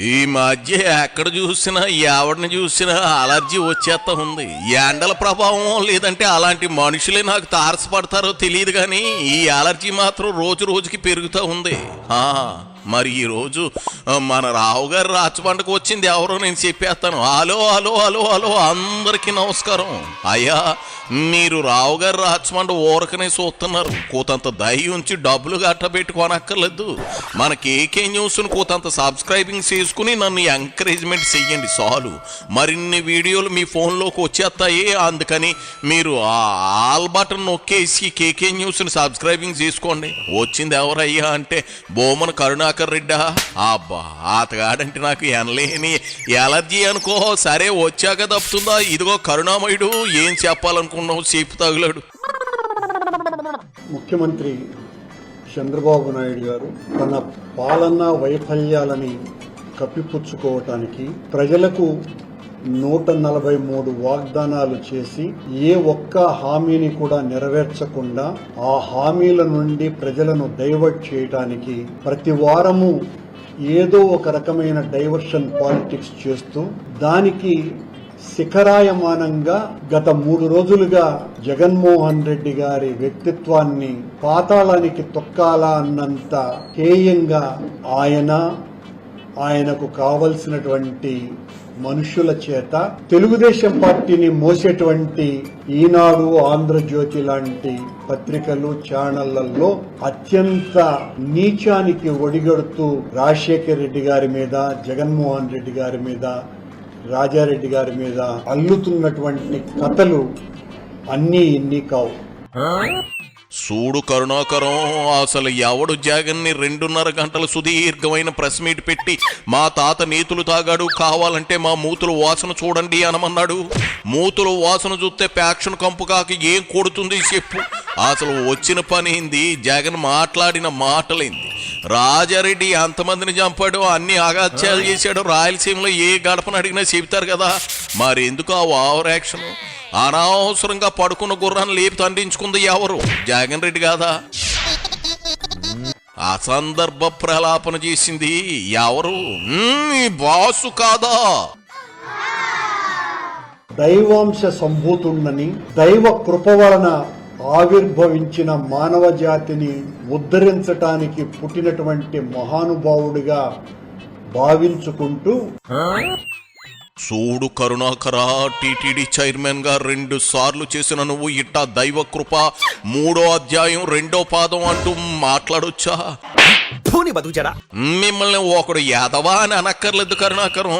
ఈ మధ్య ఎక్కడ చూసినా ఎవరిని చూసినా అలర్జీ వచ్చేస్తా ఉంది. ఎండల ప్రభావం లేదంటే అలాంటి మనుషులే నాకు తారసపడతారో తెలియదు కానీ ఈ అలర్జీ మాత్రం రోజు రోజుకి పెరుగుతూ ఉంది. మరి ఈరోజు మన రావు గారు రాచబండకు వచ్చింది ఎవరో నేను చెప్పేస్తాను. హలో హలో హలో హలో అందరికీ నమస్కారం. అయ్యా, మీరు రావు గారు రాచబండ ఊరకనే చూస్తున్నారు. కూతంత దయ ఉంచి డబ్బులు గట్టబెట్టుకోనక్కర్లేదు. మన కేకే న్యూస్ను కూతంత సబ్స్క్రైబింగ్ చేసుకుని నన్ను ఎంకరేజ్మెంట్ చెయ్యండి చాలు. మరిన్ని వీడియోలు మీ ఫోన్లోకి వచ్చేస్తాయి. అందుకని మీరు ఆల్ బటన్ నొక్కేసి కేకే న్యూస్ని సబ్స్క్రైబింగ్ చేసుకోండి. వచ్చింది ఎవరయ్యా అంటే బొమ్మన కరుణాకర్ రెడ్డా. అబ్బా, అతగాడంటే నాకు ఎనలేని ఎలర్జీ అనుకో. సరే, వచ్చాక తప్పుతుందా? ఇదిగో కరుణామయుడు, ఏం చెప్పాలనుకున్నావు చెప్పు తగులాడు. ముఖ్యమంత్రి చంద్రబాబు నాయుడు గారు తన పాలనా వైఫల్యాలని కప్పిపుచ్చుకోవటానికి ప్రజలకు 143 వాగ్దానాలు చేసి ఏ ఒక్క హామీని కూడా నెరవేర్చకుండా ఆ హామీల నుండి ప్రజలను డైవర్ట్ చేయడానికి ప్రతి వారము ఏదో ఒక రకమైన డైవర్షన్ పాలిటిక్స్ చేస్తూ దానికి శిఖరాయమానంగా గత 3 రోజులుగా జగన్మోహన్ రెడ్డి గారి వ్యక్తిత్వాన్ని పాతాళానికి తొక్కాలా అన్నంత హేయంగా ఆయనకు కావలసినటువంటి మనుషుల చేత తెలుగుదేశం పార్టీని మోసేటువంటి ఈనాడు, ఆంధ్రజ్యోతి లాంటి పత్రికలు, ఛానళ్లలో అత్యంత నీచానికి ఒడిగడుతూ రాజశేఖర్ రెడ్డి గారి మీద, జగన్మోహన్ రెడ్డి గారి మీద, రాజారెడ్డి గారి మీద అల్లుతున్నటువంటి కథలు అన్నీ ఇన్ని కావు. చూడు కరుణాకరం, అసలు ఎవడు జగన్ని 2.5 గంటల సుదీర్ఘమైన ప్రెస్ మీట్ పెట్టి మా తాత నీతులు తాగాడు, కావాలంటే మా మూతుల వాసన చూడండి అనమన్నాడు. మూతుల వాసన చూస్తే ప్యాక్షన్ కంపు కాకి ఏం కొడుతుంది చెప్పు. అసలు వచ్చిన పని ఏంది? జగన్ మాట్లాడిన మాటలేంది? రాజారెడ్డి ఎంతమందిని చంపాడు, అన్ని అగాత్యాలు చేశాడు. రాయలసీమలో ఏ గడపను అడిగినా చెబుతారు కదా. మరి ఎందుకు ఆ ఓవర్ యాక్షన్? అనవసరంగా పడుకున్న గుర్రాన్ని లేపి తండించుకుంది ఎవరు? జగన్ రెడ్డి కాదా? అసందర్భ ప్రలాపన చేసింది ఎవరు? బాసు కాదా? దైవాంశ సంభూతుండని, దైవ కృప వలన ఆవిర్భవించిన మానవ జాతిని ఉద్ధరించటానికి పుట్టినటువంటి మహానుభావుడిగా భావించుకుంటూ చూడు కరుణాకరా, టీటీడీ చైర్మన్ గా 2 సార్లు చేసిన నువ్వు ఇట్టా దైవ కృప 3వ అధ్యాయం 2వ పాదం అంటూ మాట్లాడొచ్చా? మిమ్మల్ని ఒకడు యాదవా అని అనక్కర్లేదు కరుణాకరం.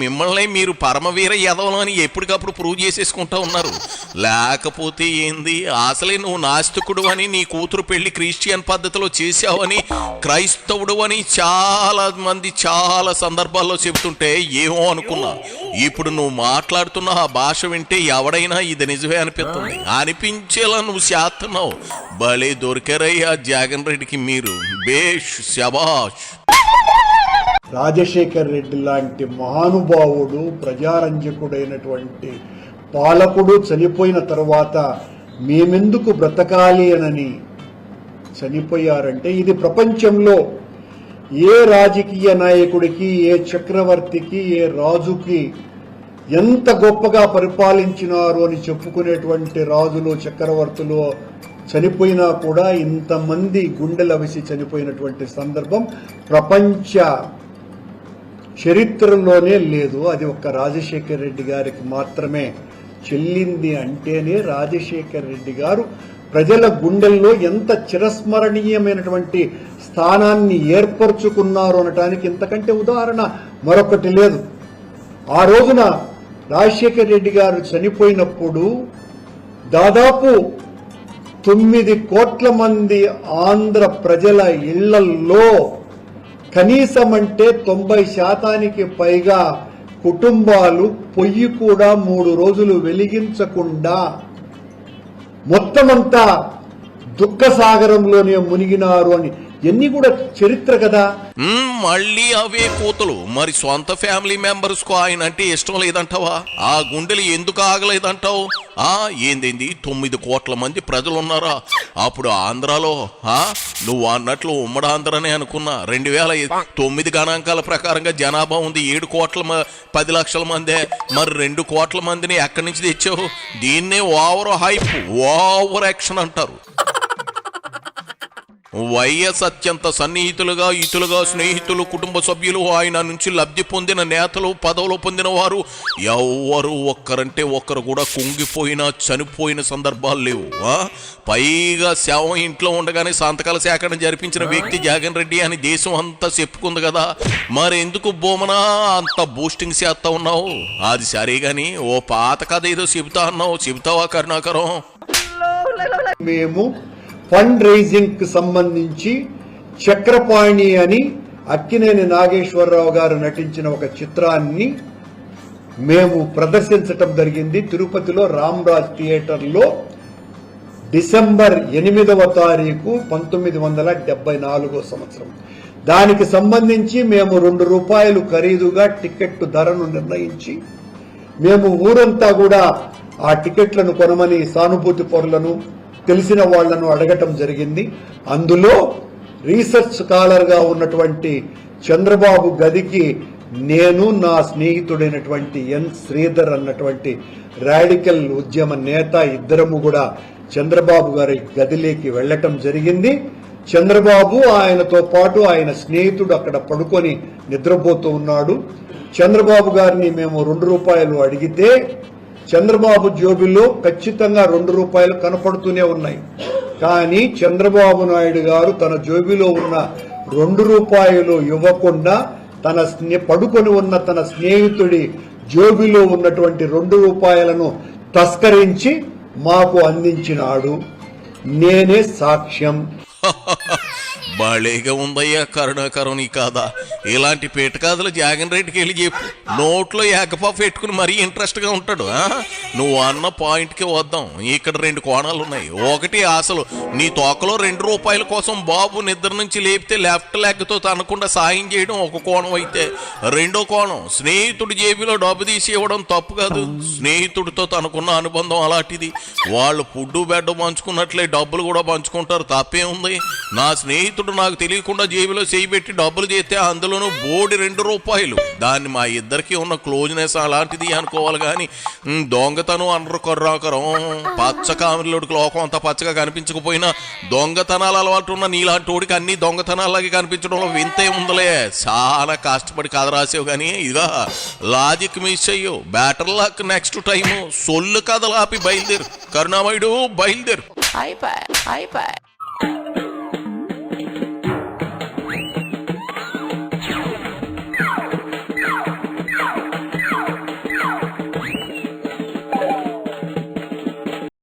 మిమ్మల్ని మీరు పరమవీర యాదవలు అని ఎప్పటికప్పుడు ప్రూవ్ చేసేసుకుంటా ఉన్నారు. లేకపోతే ఏంది? అసలే నువ్వు నాస్తికుడు అని, నీ కూతురు పెళ్లి క్రిస్టియన్ పద్ధతిలో చేశావని, క్రైస్తవుడు అని చాలా మంది చాలా సందర్భాల్లో చెబుతుంటే ఏమో అనుకున్నా. ఇప్పుడు నువ్వు మాట్లాడుతున్న ఆ భాష వింటే ఎవడైనా ఇది నిజమే అనిపించేలా నువ్వు చేస్తున్నావు. భలే దొరికారయ్యా జగన్ రెడ్డికి మీరు. బేష్, శబాష్. రాజశేఖర్ రెడ్డి లాంటి మహానుభావుడు, ప్రజారంజకుడైనటువంటి పాలకుడు చనిపోయిన తర్వాత మేమెందుకు బ్రతకాలి అనని చనిపోయారంటే ఇది ప్రపంచంలో ఏ రాజకీయ నాయకుడికి, ఏ చక్రవర్తికి, ఏ రాజుకి ఎంత గొప్పగా పరిపాలించినారు అని చెప్పుకునేటువంటి రాజులు, చక్రవర్తులు చనిపోయినా కూడా ఇంతమంది గుండెలవిసి చనిపోయినటువంటి సందర్భం ప్రపంచ చరిత్రలోనే లేదు. అది ఒక్క రాజశేఖర్ రెడ్డి గారికి మాత్రమే చెల్లింది. అంటేనే రాజశేఖర్ రెడ్డి గారు ప్రజల గుండెల్లో ఎంత చిరస్మరణీయమైనటువంటి స్థానాన్ని ఏర్పరచుకున్నారు అనటానికి ఇంతకంటే ఉదాహరణ మరొకటి లేదు. ఆ రోజున రాజశేఖర్ రెడ్డి గారు చనిపోయినప్పుడు దాదాపు 9 కోట్ల మంది ఆంధ్ర ప్రజల ఇళ్లల్లో కనీసం అంటే 90% పైగా కుటుంబాలు పొయ్యి కూడా 3 రోజులు వెలిగించకుండా మొత్తమంతా దుఃఖ సాగరంలోనే మునిగినారు అని ఇవన్నీ కూడా చరిత్ర కదా. మళ్ళీ అవే కోతలు. మరి సొంత ఫ్యామిలీ మెంబర్స్ కు ఆయన అంటే ఇష్టం లేదంటావా? ఆ గుండెలు ఎందుకు ఆగలేదంటావు? ఏందేంది 9 కోట్ల మంది ప్రజలు ఉన్నారా? అప్పుడు ఆంధ్రాలో నువ్వు అన్నట్లు ఉమ్మడి ఆంధ్రనే అనుకున్నా. 2009 గణాంకాల ప్రకారంగా జనాభా ఉంది 7 కోట్ల 10 లక్షల మందే. మరి 2 కోట్ల మందిని ఎక్కడి నుంచి తెచ్చావు? దీన్నే ఓవర్ హైప్, ఓవర్ యాక్షన్ అంటారు. వైఎస్ అత్యంత సన్నిహితులుగా, ఇతులుగా, స్నేహితులు, కుటుంబ సభ్యులు, ఆయన నుంచి లబ్ధి పొందిన నేతలు, పదవులు పొందిన వారు ఎవరు ఒక్కరంటే ఒక్కరు కూడా కుంగిపోయినా చనిపోయిన సందర్భాలు లేవు. పైగా శవం ఇంట్లో ఉండగానే సంతకాల సేకరణ జరిపించిన వ్యక్తి జగన్ రెడ్డి అని దేశం అంతా చెప్పుకుంది కదా. మరి ఎందుకు బొమ్మనా అంత బూస్టింగ్ చేస్తా ఉన్నావు? అది సరే గాని ఓ పాత కథ ఏదో చెబుతా అన్నావు, చెబుతావా కరుణాకరం? మేము ఫండ్ రైజింగ్ కి సంబంధించి చక్రపాణి అని అక్కినేని నాగేశ్వరరావు గారు నటించిన ఒక చిత్రాన్ని మేము ప్రదర్శించటం జరిగింది తిరుపతిలో రామ్రాజ్ థియేటర్లో డిసెంబర్ 8వ తారీఖు 1974 సంవత్సరం. దానికి సంబంధించి మేము ₹2 ఖరీదుగా టికెట్ ధరను నిర్ణయించి మేము ఊరంతా కూడా ఆ టికెట్లను కొనమని సానుభూతి పరులను, తెలిసిన వాళ్లను అడగటం జరిగింది. అందులో రీసెర్చ్ స్కాలర్ గా ఉన్నటువంటి చంద్రబాబు గదికి నేను, నా స్నేహితుడైనటువంటి ఎన్ శ్రీధర్ అన్నటువంటి రాడికల్ ఉద్యమ నేత ఇద్దరము కూడా చంద్రబాబు గారి గదిలోకి వెళ్లటం జరిగింది. చంద్రబాబు ఆయనతో పాటు ఆయన స్నేహితుడు అక్కడ పడుకొని నిద్రపోతూ ఉన్నాడు. చంద్రబాబు గారిని మేము ₹2 అడిగితే చంద్రబాబు జోబిలో ఖచ్చితంగా ₹2 కనపడుతూనే ఉన్నాయి. కానీ చంద్రబాబు నాయుడు గారు తన జోబిలో ఉన్న ₹2 ఇవ్వకుండా పడుకొని ఉన్న తన స్నేహితుడి జోబిలో ఉన్నటువంటి ₹2 తస్కరించి మాకు అందించినాడు. నేనే సాక్ష్యం. బాళేగా ఉందయ్యా కరుణాకరం నీ కాదా. ఇలాంటి పేటకాదులు జగన్ రెడ్డికి వెళ్ళి చెప్పు. నోట్లో ఏకపా పెట్టుకుని మరీ ఇంట్రెస్ట్ గా ఉంటాడు. నువ్వు అన్న పాయింట్ కి వద్దాం. ఇక్కడ 2 కోణాలు ఉన్నాయి. ఒకటి, అసలు నీ తోకలో ₹2 కోసం బాబు నిద్ర నుంచి లేపితే లెఫ్ట్ లెగ్ తో తనకుండా సాయం చేయడం ఒక కోణం అయితే, రెండో కోణం స్నేహితుడి జేబులో డబ్బు తీసి ఇవ్వడం తప్పు కాదు. స్నేహితుడితో తనకున్న అనుబంధం అలాంటిది. వాళ్ళు ఫుడ్ బెడ్ పంచుకున్నట్లే డబ్బులు కూడా పంచుకుంటారు, తప్పే ఉంది. నా స్నేహితుడు నాకు తెలియకుండా జేబులో చేయబెట్టి డబ్బులు చేస్తే అందులోనూ బోడి ₹2. దాన్ని మా ఇద్దరికి ఉన్న క్లోజ్నెస్ అలాంటిది అనుకోవాలి కానీ దొంగతనం అనరు కరుణాకరం. పచ్చ కామెరీలోడికి లోకం అంతా పచ్చగా కనిపించకపోయినా దొంగతనాలు అలవాటు ఉన్న నీలాంటి వాడికి అన్ని దొంగతనాలకి కనిపించడంలో వింతే ఉందలే. చాలా కష్టపడి కథ రాసావు కానీ ఇక లాజిక్ మిస్ అయ్యో. Better luck next time. సొల్లు కథలు ఆపి బయలుదేరు కరుణామయుడు, బయలుదేరు.